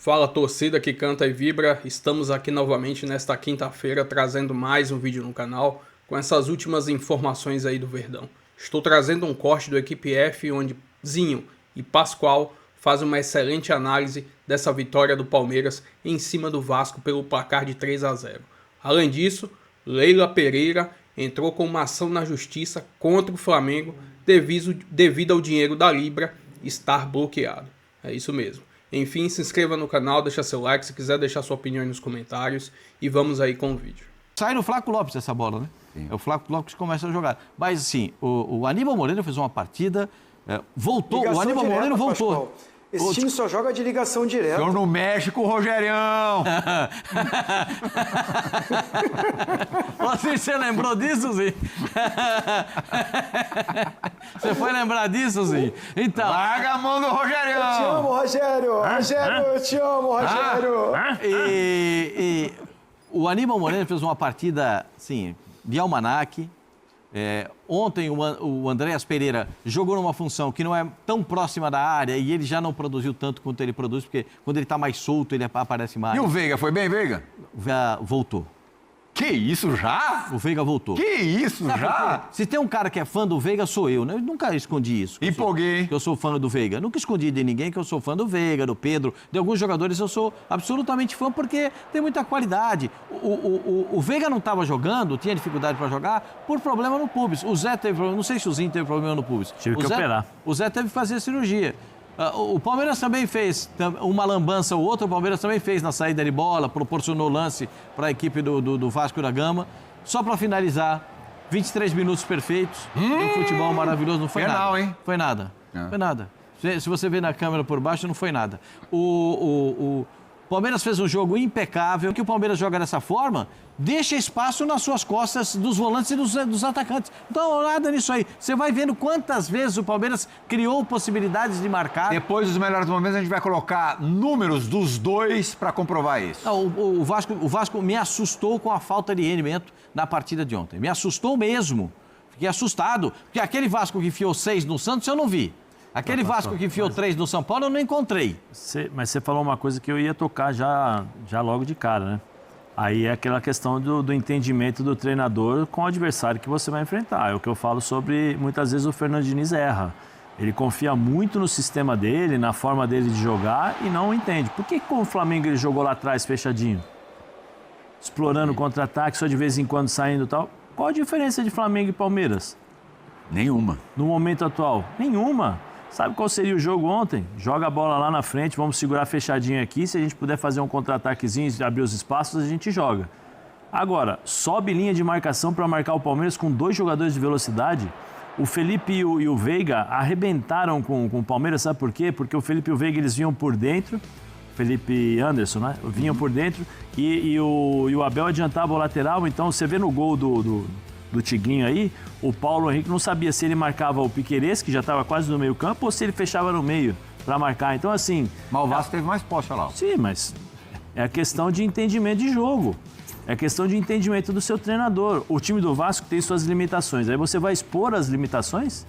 Fala, torcida que canta e vibra, estamos aqui novamente nesta quinta-feira trazendo mais um vídeo no canal com essas últimas informações aí do Verdão. Estou trazendo um corte do Equipe F onde Zinho e Pascoal fazem uma excelente análise dessa vitória do Palmeiras em cima do Vasco pelo placar de 3-0. Além disso, Leila Pereira entrou com uma ação na justiça contra o Flamengo devido ao dinheiro da Libra estar bloqueado. É isso mesmo. Enfim, se inscreva no canal, deixa seu like, se quiser deixar sua opinião aí nos comentários e vamos aí com o vídeo. Sai no Flaco Lopes essa bola, né? Sim. É o Flaco Lopes que começa a jogar. Mas assim, o Aníbal Moreira fez uma partida, voltou, ligação o Aníbal direta, Moreira voltou. Pascoal. Esse time só joga de ligação direta. Eu não mexe com o Rogerião. Você lembrou disso, Zinho? Você foi lembrar disso, Zinho? Então... Larga a mão do Rogerião. Eu te amo, Rogério. Rogério, eu te amo, Rogério. E o Aníbal Moreira fez uma partida, assim, de almanaque. Ontem o Andréas Pereira jogou numa função que não é tão próxima da área e ele já não produziu tanto quanto ele produz, porque quando ele está mais solto, ele aparece mais. E o Veiga, foi bem, Veiga? Voltou. Que isso, já? O Veiga voltou. Que isso, Sabe já? Se tem um cara que é fã do Veiga, sou eu, né? Eu nunca escondi isso. Empolguei. Que eu sou fã do Veiga. Nunca escondi de ninguém que eu sou fã do Veiga, do Pedro. De alguns jogadores eu sou absolutamente fã porque tem muita qualidade. O Veiga não estava jogando, tinha dificuldade para jogar por problema no pubis. O Zé teve problema, não sei se o Zinho teve problema no pubis. Tive que operar. O Zé teve que fazer cirurgia. O Palmeiras também fez uma lambança ou outra, o Palmeiras também fez na saída de bola, proporcionou lance para a equipe do Vasco da Gama. Só para finalizar, 23 minutos perfeitos, um futebol maravilhoso, não foi Penal, nada. hein? Foi nada, foi nada. Se você ver na câmera por baixo, não foi nada. O Palmeiras fez um jogo impecável, que o Palmeiras joga dessa forma, deixa espaço nas suas costas dos volantes e dos atacantes. Então, nada nisso aí. Você vai vendo quantas vezes o Palmeiras criou possibilidades de marcar. Depois dos melhores momentos, a gente vai colocar números dos dois para comprovar isso. Não, o Vasco me assustou com a falta de rendimento na partida de ontem. Me assustou mesmo. Fiquei assustado. Porque aquele Vasco que enfiou 6 no Santos, eu não vi. Aquele Vasco que enfiou 3 no São Paulo, eu não encontrei. Mas você falou uma coisa que eu ia tocar já logo de cara, né? Aí é aquela questão do entendimento do treinador com o adversário que você vai enfrentar. É o que eu falo sobre, muitas vezes, o Fernando Diniz erra. Ele confia muito no sistema dele, na forma dele de jogar e não entende. Por que com o Flamengo ele jogou lá atrás fechadinho? Explorando o contra-ataque, só de vez em quando saindo e tal. Qual a diferença de Flamengo e Palmeiras? Nenhuma. No momento atual? Nenhuma. Sabe qual seria o jogo ontem? Joga a bola lá na frente, vamos segurar fechadinho aqui. Se a gente puder fazer um contra-ataquezinho, abrir os espaços, a gente joga. Agora, sobe linha de marcação para marcar o Palmeiras com 2 jogadores de velocidade. O Felipe e o Veiga arrebentaram com o Palmeiras, sabe por quê? Porque o Felipe e o Veiga eles vinham por dentro, Felipe Anderson, né? Vinham por dentro e o Abel adiantava o lateral. Então, você vê no gol do Tigrinho aí, o Paulo Henrique não sabia se ele marcava o Piquerez, que já estava quase no meio campo, ou se ele fechava no meio para marcar. Então, assim... Mas o Vasco teve mais posse, olha lá. Sim, mas é a questão de entendimento de jogo. É a questão de entendimento do seu treinador. O time do Vasco tem suas limitações. Aí você vai expor as limitações?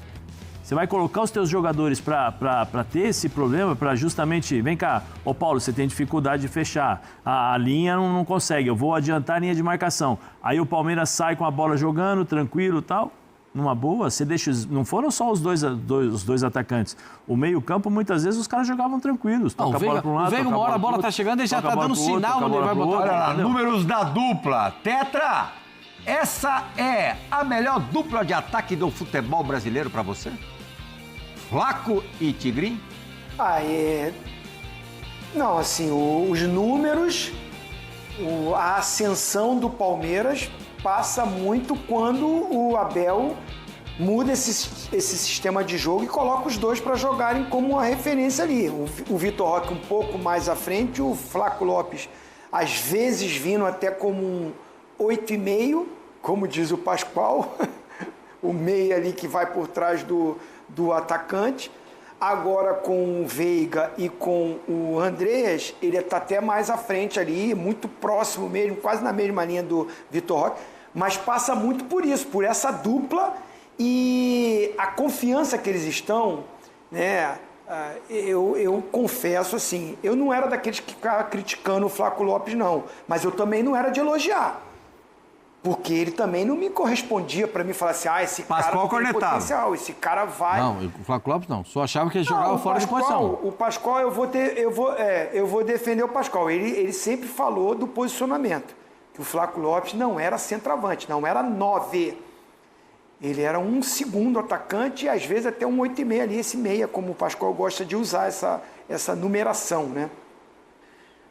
Você vai colocar os teus jogadores para ter esse problema, para justamente... Vem cá, ô Paulo, você tem dificuldade de fechar. A linha não consegue, eu vou adiantar a linha de marcação. Aí o Palmeiras sai com a bola jogando, tranquilo e tal. Numa boa, você deixa... Não foram só os dois atacantes. O meio-campo, muitas vezes, os caras jogavam tranquilos. Toca a bola para um lado, o Veiga, uma hora a bola tá chegando, ele já tá dando sinal onde ele vai botar. Olha lá, números da dupla. Tetra, essa é a melhor dupla de ataque do futebol brasileiro para você? Flaco e Tigrinho? Não, assim, os números, a ascensão do Palmeiras passa muito quando o Abel muda esse sistema de jogo e coloca os dois para jogarem como uma referência ali. O Vitor Roque um pouco mais à frente, o Flaco Lopes às vezes vindo até como um 8,5, como diz o Pascoal, o meia ali que vai por trás do atacante. Agora com o Veiga e com o Andréas, ele está até mais à frente ali, muito próximo mesmo, quase na mesma linha do Vitor Roque, mas passa muito por isso, por essa dupla e a confiança que eles estão, né? Eu confesso assim, eu não era daqueles que ficava criticando o Flaco Lopes, não. Mas eu também não era de elogiar. Porque ele também não me correspondia para mim falar assim, esse Pascoal cara tem cornetava. potencial, esse cara vai... Não, o Flaco Lopes não. Só achava que ele jogava fora de posição. O Pascoal, eu vou defender o Pascoal. Ele sempre falou do posicionamento. Que o Flaco Lopes não era centroavante, não era 9. Ele era um segundo atacante e às vezes até um 8,5 ali, esse meia, como o Pascoal gosta de usar essa numeração, né?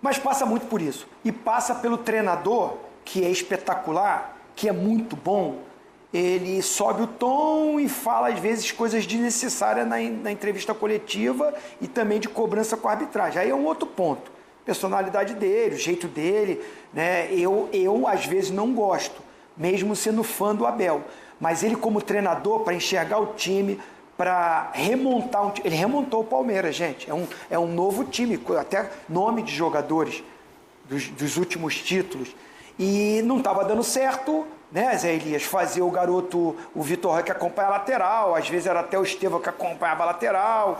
Mas passa muito por isso. E passa pelo treinador, que é espetacular, que é muito bom. Ele sobe o tom e fala, às vezes, coisas desnecessárias na entrevista coletiva e também de cobrança com a arbitragem. Aí é um outro ponto. Personalidade dele, o jeito dele, né? Eu às vezes, não gosto, mesmo sendo fã do Abel. Mas ele, como treinador, para enxergar o time, para remontar um time... Ele remontou o Palmeiras, gente. É um novo time, até nome de jogadores dos últimos títulos. E não estava dando certo, né, Zé Elias? Fazer o garoto, o Vitor Roque, acompanhar a lateral. Às vezes era até o Estevão que acompanhava a lateral.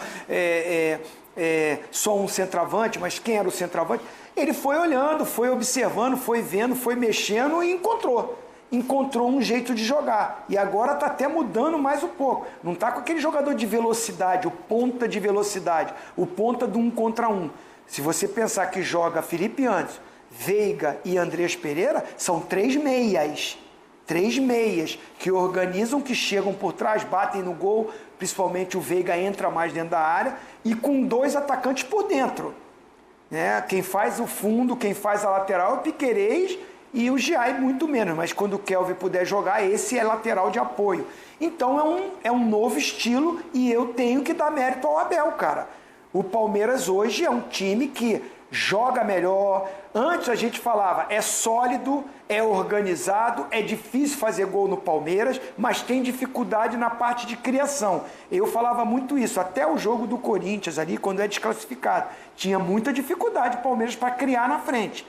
Só um centroavante, mas quem era o centroavante? Ele foi olhando, foi observando, foi vendo, foi mexendo e encontrou um jeito de jogar. E agora está até mudando mais um pouco. Não está com aquele jogador de velocidade, o ponta de velocidade, o ponta do 1 contra 1. Se você pensar que joga Felipe Anderson, Veiga e Andrés Pereira, são 3 meias. 3 meias que organizam, que chegam por trás, batem no gol, principalmente o Veiga entra mais dentro da área, e com 2 atacantes por dentro. Né? Quem faz o fundo, quem faz a lateral é o Piquerez e o Giai muito menos, mas quando o Kelvin puder jogar, esse é lateral de apoio. Então é um novo estilo e eu tenho que dar mérito ao Abel, cara. O Palmeiras hoje é um time que joga melhor. Antes a gente falava, é sólido, é organizado, é difícil fazer gol no Palmeiras, mas tem dificuldade na parte de criação. Eu falava muito isso, até o jogo do Corinthians ali, quando é desclassificado. Tinha muita dificuldade o Palmeiras para criar na frente.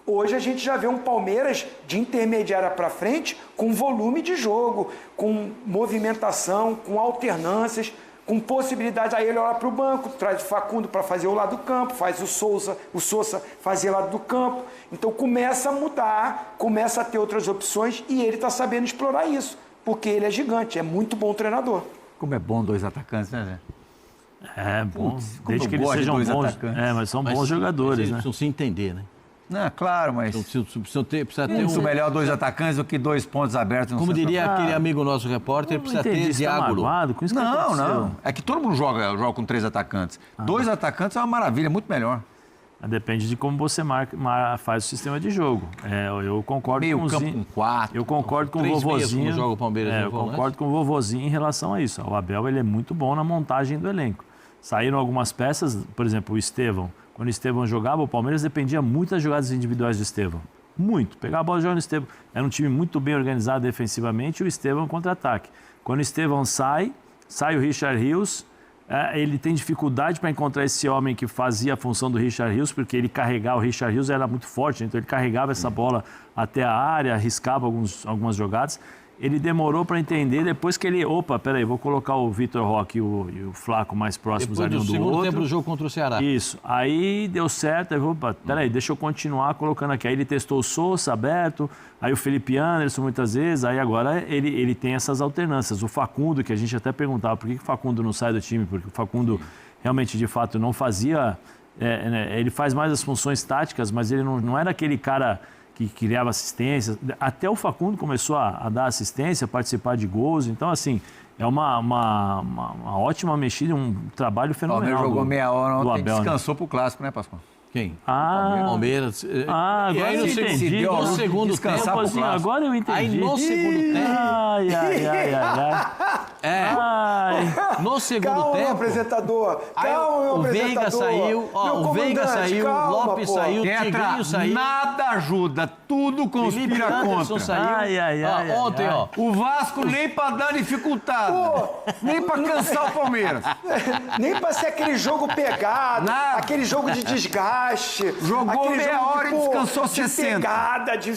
Hoje a gente já vê um Palmeiras de intermediária para frente com volume de jogo, com movimentação, com alternâncias, com possibilidade. Aí ele olha para o banco, traz o Facundo para fazer o lado do campo, faz o Sousa fazer o lado do campo. Então começa a mudar, começa a ter outras opções e ele está sabendo explorar isso, porque ele é gigante, é muito bom treinador. Como é bom 2 atacantes, né, Zé? É bom, desde que eu eles gosto de sejam 2 bons. atacantes. Mas são bons jogadores, eles né? precisam se entender, né? Não, claro, mas... Precisa ter Muito melhor 2 atacantes do que 2 pontos abertos no Como centro. diria aquele amigo nosso repórter, Não precisa entendi, ter você tá diálogo. magoado com isso que aconteceu? Não. É que todo mundo joga com 3 atacantes. 2 atacantes é uma maravilha, muito melhor. Depende de como você faz o sistema de jogo. Eu concordo Meio com o campo Zinho. com 4. Eu concordo com o 3 meias, vovozinho. como joga o Palmeiras no Eu volante. concordo com o vovozinho em relação a isso. O Abel ele é muito bom na montagem do elenco. Saíram algumas peças, por exemplo, o Estevão. Quando o Estevão jogava, o Palmeiras dependia muito das jogadas individuais do Estevão. Muito. Pegar a bola e jogar no Estevão. Era um time muito bem organizado defensivamente e o Estevão contra-ataque. Quando o Estevão sai o Richard Rios. Ele tem dificuldade para encontrar esse homem que fazia a função do Richard Rios, porque ele carregava, o Richard Rios era muito forte, então ele carregava essa bola até a área, arriscava algumas jogadas. Ele demorou para entender, depois que ele... Peraí, vou colocar o Vitor Roque e o Flaco mais próximos ali um do outro. Depois do segundo tempo do jogo contra o Ceará. Isso. Aí deu certo, aí peraí, deixa eu continuar colocando aqui. Aí ele testou o Sousa aberto, aí o Felipe Anderson muitas vezes, aí agora ele tem essas alternâncias. O Facundo, que a gente até perguntava por que o Facundo não sai do time, porque o Facundo realmente, de fato, não fazia... ele faz mais as funções táticas, mas ele não era aquele cara... que criava assistência. Até o Facundo começou a dar assistência, participar de gols. Então, assim, é uma ótima mexida, um trabalho O fenomenal. Palmeiras jogou meia hora do ontem e Abel, descansou pro Clássico, né, Pascoal? Quem? Palmeiras. Palmeiras. E Agora aí eu entendi. no segundo descansar tempo, pro Assim, Clássico. agora eu entendi. Aí no segundo tempo. No segundo Calma, meu tempo. apresentador. Aí Calma, meu o apresentador. Veiga saiu, Meu o Veiga comandante, saiu, calma, Lopes pô. saiu, Tetra, Tigrinho saiu. nada ajuda, tudo Felipe conspira Anderson contra. saiu. Ontem, ó. O Vasco nem pra dar dificultada, nem pra cansar o Palmeiras. Nem pra ser aquele jogo pegado, Nada. aquele jogo de desgaste. Jogou aquele meia jogo hora e descansou de 60. pegada, de...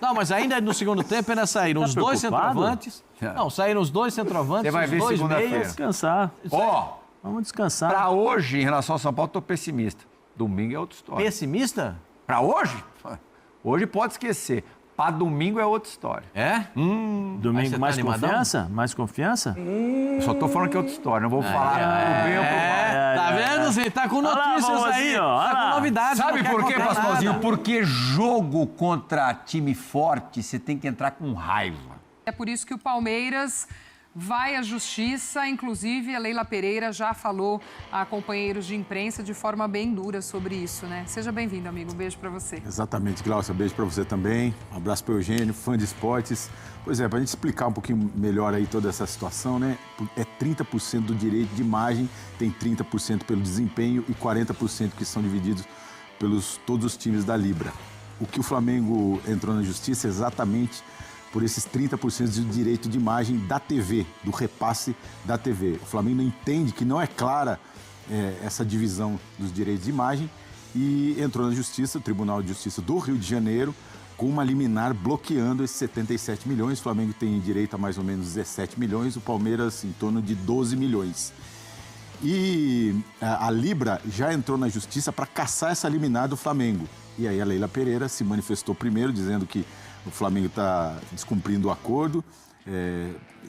Não, mas ainda no segundo tempo ainda saíram os dois preocupado? centroavantes. Não, saíram os dois centroavantes, Você vai os ver dois segunda-feira. meias. Descansar. Ó, Vamos descansar. Para hoje, em relação ao São Paulo, estou pessimista. Domingo é outra história. Pessimista? Para hoje? Hoje pode esquecer. Para domingo é outra história. É? Domingo, tá mais animadão? confiança? Mais confiança? Só tô falando que é outra história. Não vou falar pro bem ou pro mal. Tá vendo? Você tá com Olha lá, notícias aí. Vovozinho, olha Tá lá. com novidades. Sabe não quer por quê, contar Pascoalzinho? nada. Porque jogo contra time forte, você tem que entrar com raiva. É por isso que o Palmeiras vai à justiça. Inclusive, a Leila Pereira já falou a companheiros de imprensa de forma bem dura sobre isso, né? Seja bem-vindo, amigo. Um beijo pra você. Exatamente, Glaucia. Beijo para você também. Um abraço para o Eugênio, fã de esportes. Pois é, para a gente explicar um pouquinho melhor aí toda essa situação, né? É 30% do direito de imagem, tem 30% pelo desempenho e 40% que são divididos pelos todos os times da Libra. O que o Flamengo entrou na justiça é exatamente por esses 30% de direito de imagem da TV, do repasse da TV. O Flamengo entende que não é clara essa divisão dos direitos de imagem e entrou na Justiça, o Tribunal de Justiça do Rio de Janeiro, com uma liminar bloqueando esses 77 milhões. O Flamengo tem direito a mais ou menos 17 milhões, o Palmeiras em torno de 12 milhões. E a Libra já entrou na Justiça para cassar essa liminar do Flamengo. E aí a Leila Pereira se manifestou primeiro, dizendo que o Flamengo está descumprindo o acordo,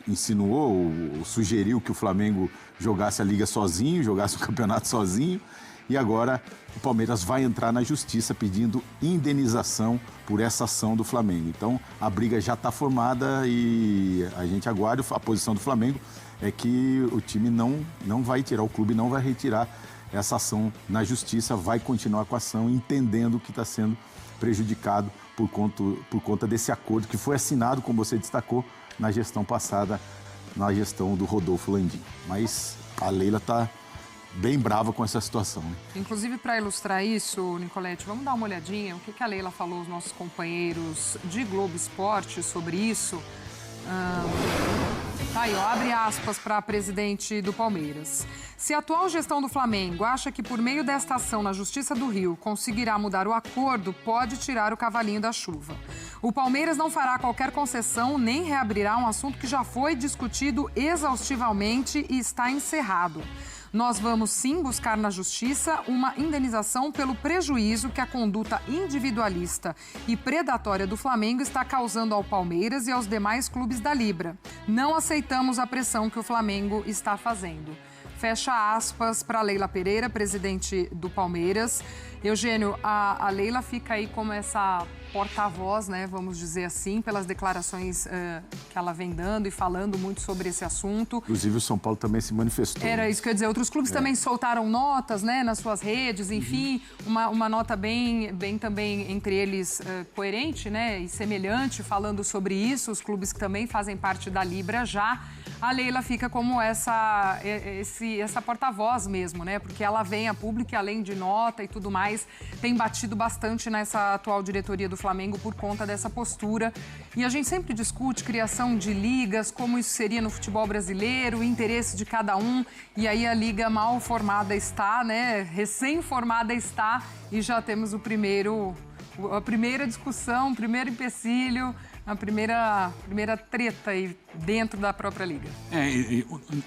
insinuou ou sugeriu que o Flamengo jogasse a Liga sozinho, jogasse o campeonato sozinho. E agora o Palmeiras vai entrar na justiça pedindo indenização por essa ação do Flamengo. Então a briga já está formada e a gente aguarda. A posição do Flamengo é que o time não vai tirar, o clube não vai retirar essa ação na justiça, vai continuar com a ação, entendendo que está sendo prejudicado por conta desse acordo que foi assinado, como você destacou, na gestão passada, na gestão do Rodolfo Landim. Mas a Leila está bem brava com essa situação, né? Inclusive, para ilustrar isso, Nicolete, vamos dar uma olhadinha o que a Leila falou aos nossos companheiros de Globo Esporte sobre isso. Tá aí, ó, abre aspas para a presidente do Palmeiras. Se a atual gestão do Flamengo acha que por meio desta ação na Justiça do Rio conseguirá mudar o acordo, pode tirar o cavalinho da chuva. O Palmeiras não fará qualquer concessão nem reabrirá um assunto que já foi discutido exaustivamente e está encerrado. Nós vamos sim buscar na Justiça uma indenização pelo prejuízo que a conduta individualista e predatória do Flamengo está causando ao Palmeiras e aos demais clubes da Libra. Não aceitamos a pressão que o Flamengo está fazendo. Fecha aspas para Leila Pereira, presidente do Palmeiras. Eugênio, a Leila fica aí como essa porta-voz, né, vamos dizer assim, pelas declarações que ela vem dando e falando muito sobre esse assunto. Inclusive o São Paulo também se manifestou. Era isso que eu ia dizer. Outros clubes também soltaram notas, né, nas suas redes, enfim, uma nota bem também entre eles coerente, né, e semelhante, falando sobre isso. Os clubes que também fazem parte da Libra já. A Leila fica como essa porta-voz mesmo, né, porque ela vem a público e além de nota e tudo mais, tem batido bastante nessa atual diretoria do Flamengo por conta dessa postura. E a gente sempre discute criação de ligas, como isso seria no futebol brasileiro, o interesse de cada um. E aí a liga mal formada está, né? Recém-formada está e já temos a primeira discussão, o primeiro empecilho, a primeira treta aí dentro da própria liga.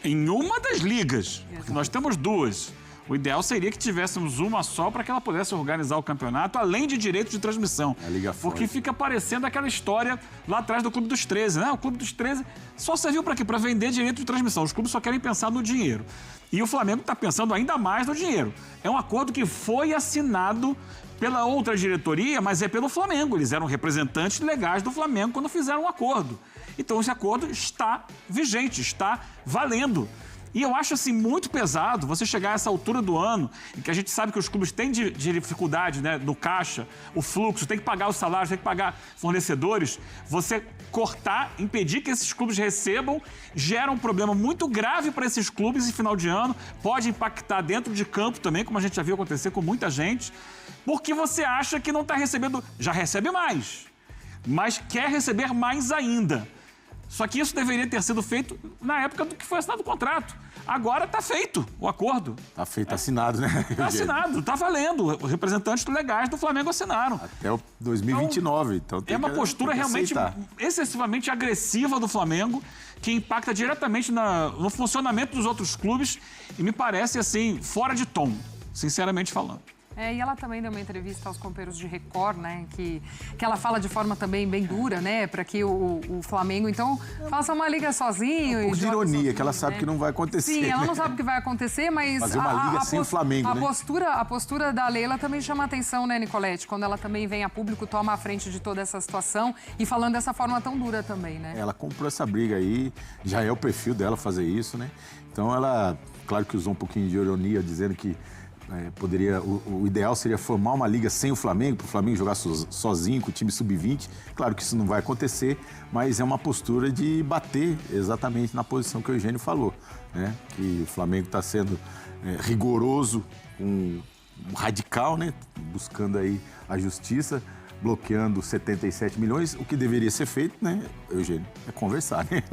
Em uma das ligas, porque nós temos duas. O ideal seria que tivéssemos uma só para que ela pudesse organizar o campeonato, além de direito de transmissão. A Liga Porque Forte. fica parecendo aquela história lá atrás do Clube dos 13, né? O Clube dos 13 só serviu para quê? Para vender direito de transmissão. Os clubes só querem pensar no dinheiro. E o Flamengo está pensando ainda mais no dinheiro. É um acordo que foi assinado pela outra diretoria, mas é pelo Flamengo. Eles eram representantes legais do Flamengo quando fizeram o acordo. Então esse acordo está vigente, está valendo. E eu acho assim muito pesado você chegar a essa altura do ano, em que a gente sabe que os clubes têm de dificuldade, né, no caixa, o fluxo, tem que pagar os salários, tem que pagar fornecedores, você cortar, impedir que esses clubes recebam, gera um problema muito grave para esses clubes em final de ano, pode impactar dentro de campo também, como a gente já viu acontecer com muita gente, porque você acha que não está recebendo, já recebe mais, mas quer receber mais ainda. Só que isso deveria ter sido feito na época do que foi assinado o contrato. Agora está feito o acordo. Tá feito, assinado, né? Está assinado, está valendo. Os representantes legais do Flamengo assinaram. Até o 2029. Então é uma postura realmente excessivamente agressiva do Flamengo, que impacta diretamente no funcionamento dos outros clubes e me parece, assim, fora de tom, sinceramente falando. E ela também deu uma entrevista aos companheiros de Record, né? Que ela fala de forma também bem dura, né? Para que o Flamengo, então, faça uma liga sozinho. Um pouco de ironia, sozinho, que ela sabe que não vai acontecer. Sim, ela não sabe o que vai acontecer, mas... Fazer uma liga sem o Flamengo, né? A postura da Leila também chama atenção, né, Nicolete? Quando ela também vem a público, toma a frente de toda essa situação e falando dessa forma tão dura também, né? Ela comprou essa briga aí, já é o perfil dela fazer isso, né? Então ela, claro que usou um pouquinho de ironia, dizendo que o ideal seria formar uma liga sem o Flamengo, para o Flamengo jogar sozinho com o time sub-20. Claro que isso não vai acontecer, mas é uma postura de bater exatamente na posição que o Eugênio falou, né? Que o Flamengo está sendo rigoroso, radical, né? Buscando aí a justiça, bloqueando 77 milhões. O que deveria ser feito, né, Eugênio? É conversar, né?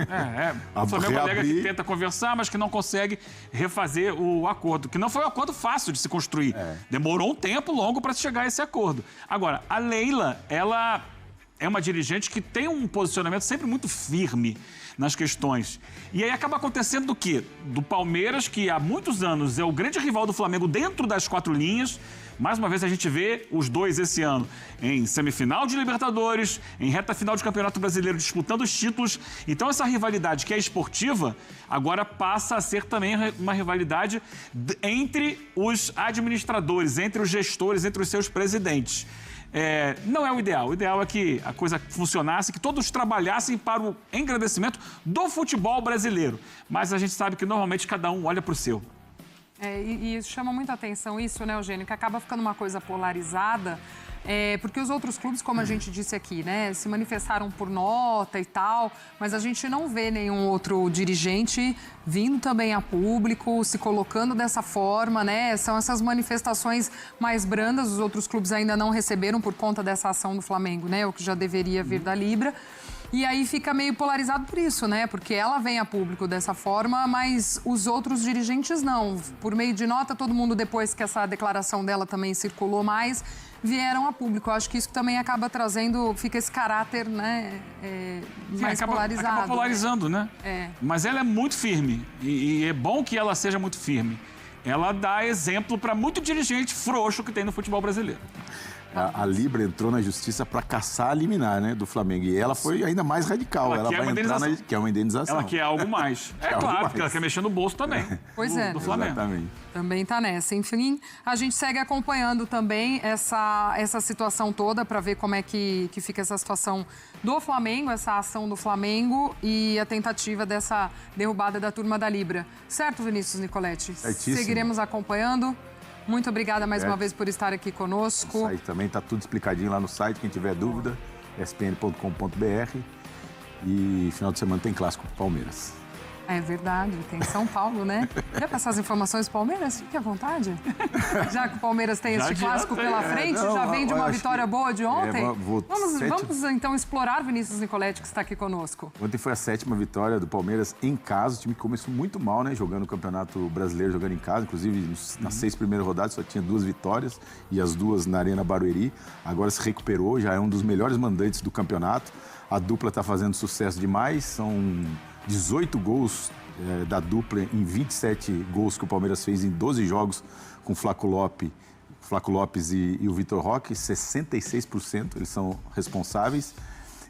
O Flamengo alega que tenta conversar, mas que não consegue refazer o acordo, que não foi um acordo fácil de se construir. Demorou um tempo longo para se chegar a esse acordo. Agora, a Leila, ela é uma dirigente que tem um posicionamento sempre muito firme nas questões. E aí acaba acontecendo do quê? Do Palmeiras, que há muitos anos é o grande rival do Flamengo dentro das 4 linhas. Mais uma vez a gente vê os dois esse ano em semifinal de Libertadores, em reta final de Campeonato Brasileiro, disputando os títulos. Então essa rivalidade que é esportiva, agora passa a ser também uma rivalidade entre os administradores, entre os gestores, entre os seus presidentes. Não é o ideal. O ideal é que a coisa funcionasse, que todos trabalhassem para o engrandecimento do futebol brasileiro. Mas a gente sabe que normalmente cada um olha para o seu. E chama muita atenção isso, né, Eugênio, que acaba ficando uma coisa polarizada, porque os outros clubes, como a gente disse aqui, né, se manifestaram por nota e tal, mas a gente não vê nenhum outro dirigente vindo também a público, se colocando dessa forma, né, são essas manifestações mais brandas, os outros clubes ainda não receberam por conta dessa ação do Flamengo, né, o que já deveria vir da Libra. E aí fica meio polarizado por isso, né? Porque ela vem a público dessa forma, mas os outros dirigentes não. Por meio de nota, todo mundo, depois que essa declaração dela também circulou mais, vieram a público. Eu acho que isso também acaba trazendo, fica esse caráter, né? Mais polarizado. Acaba polarizando, né? Mas ela é muito firme. E é bom que ela seja muito firme. Ela dá exemplo para muito dirigente frouxo que tem no futebol brasileiro. A Libra entrou na justiça para caçar a liminar, né, do Flamengo. E ela foi ainda mais radical. Ela vai entrar que é uma indenização. Ela quer algo mais. Claro, porque ela quer mexer no bolso também. Pois é. Do Flamengo. Exatamente. Também está nessa. Enfim, a gente segue acompanhando também essa situação toda para ver como é que fica essa situação do Flamengo, essa ação do Flamengo e a tentativa dessa derrubada da turma da Libra. Certo, Vinícius Nicoletti? Certíssimo. Seguiremos acompanhando. Muito obrigada mais uma vez por estar aqui conosco. O site também está tudo explicadinho lá no site, quem tiver dúvida, espn.com.br. E final de semana tem clássico pro Palmeiras. É verdade, tem São Paulo, né? Quer passar as informações do Palmeiras? Fique à vontade. Já que o Palmeiras tem este clássico pela frente, já vem de uma vitória boa de ontem. Vamos então explorar Vinícius Nicoletti, que está aqui conosco. Ontem foi a 7ª vitória do Palmeiras em casa. O time começou muito mal, né? Jogando o Campeonato Brasileiro, jogando em casa. Inclusive, nas 6 primeiras rodadas só tinha 2 vitórias e as 2 na Arena Barueri. Agora se recuperou, já é um dos melhores mandantes do campeonato. A dupla está fazendo sucesso demais. São 18 gols da dupla em 27 gols que o Palmeiras fez em 12 jogos com o Flaco Lopes e o Vitor Roque, 66% eles são responsáveis.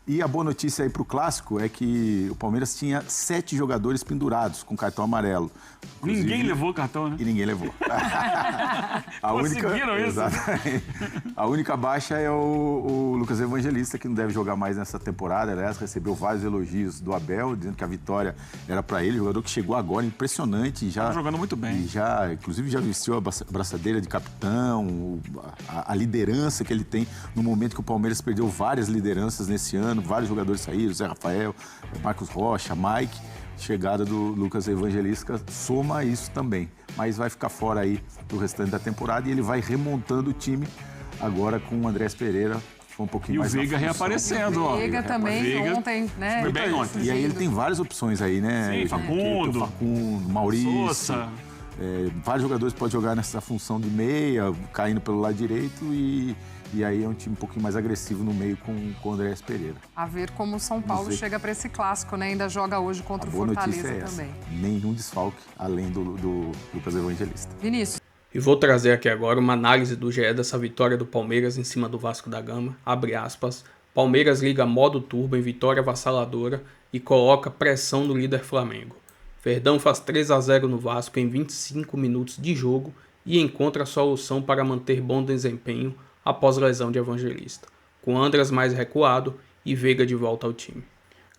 E a boa notícia aí para o Clássico é que o Palmeiras tinha 7 jogadores pendurados com cartão amarelo. Ninguém levou cartão, né? E ninguém levou. Conseguiram isso? Exatamente. A única baixa é o Lucas Evangelista, que não deve jogar mais nessa temporada. Aliás, recebeu vários elogios do Abel, dizendo que a vitória era para ele. Jogador que chegou agora, impressionante. Já jogando muito bem. E inclusive, já vestiu a braçadeira de capitão, a liderança que ele tem no momento que o Palmeiras perdeu várias lideranças nesse ano. Vários jogadores saíram, Zé Rafael, Marcos Rocha, Mike. Chegada do Lucas Evangelista soma isso também. Mas vai ficar fora aí do restante da temporada e ele vai remontando o time agora com o Andrés Pereira foi um pouquinho E o mais na Veiga função. reaparecendo, ó. Veiga também, Veiga ontem, né? foi bem ontem. E aí ele tem várias opções aí, né? Sim, Ele Facundo, tem o Facundo, Maurício. Sousa. Vários jogadores podem jogar nessa função de meia, caindo pelo lado direito e aí é um time um pouquinho mais agressivo no meio com o Andréas Pereira. A ver como o São Paulo chega para esse clássico, né? Ainda joga hoje contra A o boa Fortaleza notícia é essa. também. Nenhum desfalque além do Lucas Evangelista. Vinícius. E vou trazer aqui agora uma análise do GE dessa vitória do Palmeiras em cima do Vasco da Gama. Abre aspas. Palmeiras liga modo turbo em vitória avassaladora e coloca pressão no líder Flamengo. Verdão faz 3-0 no Vasco em 25 minutos de jogo e encontra a solução para manter bom desempenho após lesão de Evangelista, com Andras mais recuado e Veiga de volta ao time.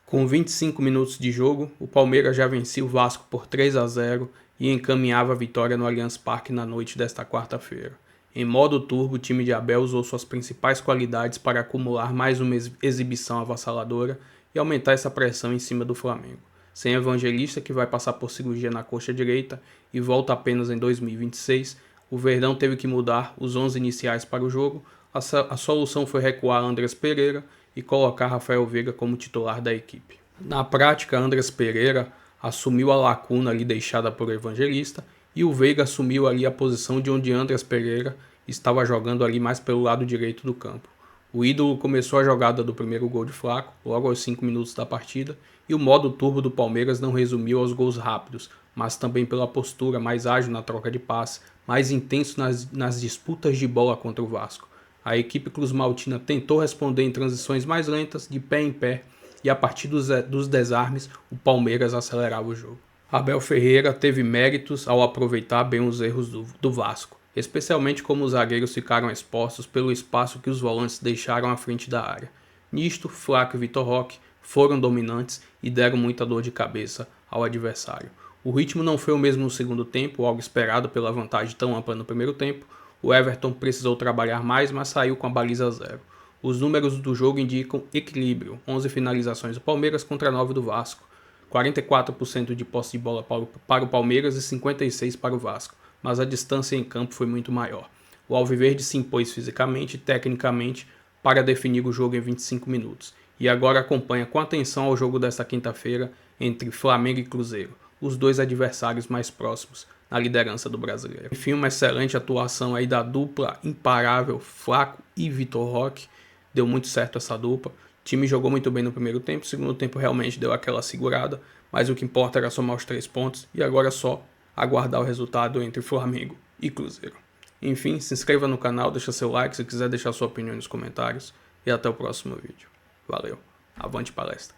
Com 25 minutos de jogo, o Palmeiras já vencia o Vasco por 3-0 e encaminhava a vitória no Allianz Parque na noite desta quarta-feira. Em modo turbo, o time de Abel usou suas principais qualidades para acumular mais uma exibição avassaladora e aumentar essa pressão em cima do Flamengo. Sem Evangelista, que vai passar por cirurgia na coxa direita e volta apenas em 2026, o Verdão teve que mudar os 11 iniciais para o jogo. A solução foi recuar Andrés Pereira e colocar Rafael Veiga como titular da equipe. Na prática, Andrés Pereira assumiu a lacuna ali deixada por Evangelista e o Veiga assumiu ali a posição de onde Andrés Pereira estava jogando ali mais pelo lado direito do campo. O ídolo começou a jogada do primeiro gol de Flaco, logo aos 5 minutos da partida, e o modo turbo do Palmeiras não resumiu aos gols rápidos, mas também pela postura mais ágil na troca de passe, mais intenso nas disputas de bola contra o Vasco. A equipe cruzmaltina tentou responder em transições mais lentas, de pé em pé, e a partir dos desarmes, o Palmeiras acelerava o jogo. Abel Ferreira teve méritos ao aproveitar bem os erros do Vasco, especialmente como os zagueiros ficaram expostos pelo espaço que os volantes deixaram à frente da área. Nisto, Flaco e Vitor Roque foram dominantes e deram muita dor de cabeça ao adversário. O ritmo não foi o mesmo no segundo tempo, algo esperado pela vantagem tão ampla no primeiro tempo. O Everton precisou trabalhar mais, mas saiu com a baliza 0. Os números do jogo indicam equilíbrio, 11 finalizações do Palmeiras contra 9 do Vasco, 44% de posse de bola para o Palmeiras e 56% para o Vasco, mas a distância em campo foi muito maior. O Alviverde se impôs fisicamente e tecnicamente para definir o jogo em 25 minutos, e agora acompanha com atenção ao jogo desta quinta-feira entre Flamengo e Cruzeiro, os dois adversários mais próximos na liderança do Brasileiro. Enfim, uma excelente atuação aí da dupla imparável Flaco e Vitor Roque, deu muito certo essa dupla. O time jogou muito bem no primeiro tempo, o segundo tempo realmente deu aquela segurada, mas o que importa era somar os 3 pontos e agora é só aguardar o resultado entre Flamengo e Cruzeiro. Enfim, se inscreva no canal, deixa seu like se quiser deixar sua opinião nos comentários e até o próximo vídeo. Valeu, avante palestra!